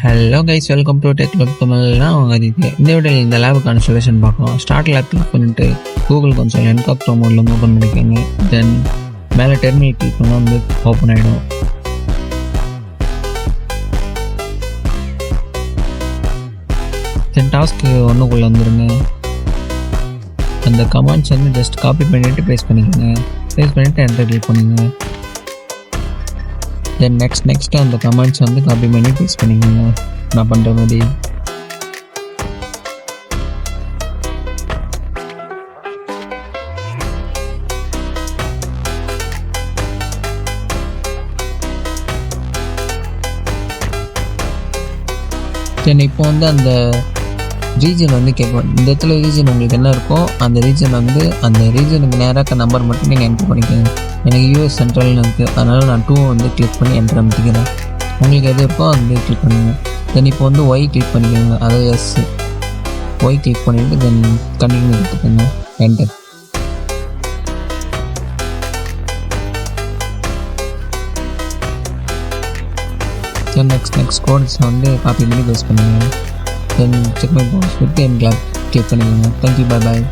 Hello guys, welcome to tech web Tamil. நான் உங்கள் ஆதித்யா. இந்த வீடியோவில் இந்த லேபுக்கான சொல்யூஷன் பார்க்கலாம். ஸ்டார்ட் லேப் கிளிக் பண்ணிட்டு கூகுள் கன்சோல் என்காப்டோ மோடில் வந்து ஓப்பன் பண்ணிக்கோங்க. தென் மேலே டெர்மினல் கிளிக் பண்ணால் வந்து ஓப்பன் ஆகிடும். தென் டாஸ்க்கு ஒன்றுக்குள்ளே வந்துடுங்க. அந்த கமாண்ட்ஸ் வந்து ஜஸ்ட் காப்பி பண்ணிவிட்டு பேஸ்ட் பண்ணிக்கோங்க. பேஸ்ட் பண்ணிவிட்டு என்டர் கிளிக் பண்ணுங்கள். தென் நெக்ஸ்ட் அந்த கமெண்ட்ஸ் வந்து காப்பி பண்ணி பேஸ்ட் பண்ணிக்கோங்க. நான் பண்ணுற மாதிரி தென் இப்போ வந்து அந்த ரீஜன் வந்து கேட்கும். இந்த இடத்துல ரீஜன் உங்களுக்கு என்ன இருக்கோ அந்த ரீஜனுக்கு நேராக நம்பர் மட்டும் நீங்கள் என்ட்ரு பண்ணிக்கோங்க. எனக்கு யூஎஸ் சென்ட்ரல்னு இருக்குது, அதனால் நான் 2 வந்து கிளிக் பண்ணி என்ட்ரு அமைக்கிறேன். உங்களுக்கு எது இருக்கோ அது கிளிக் பண்ணுங்கள். தென் இப்போ வந்து ஒய் கிளிக் பண்ணிக்கோங்க, அதாவது எஸ். ஒய் கிளிக் பண்ணிவிட்டு தென் கண்டினியூ எடுத்துக்கோங்க, என்டர். தென் நெக்ஸ்ட் கோட்ஸ் வந்து காப்பி பண்ணி பேஸ்ட் பண்ணுங்கள். தென் செக் மை பாக்ஸ் விட்டு என் கிளிக் பண்ணிக்கோங்க. Thank you, bye bye.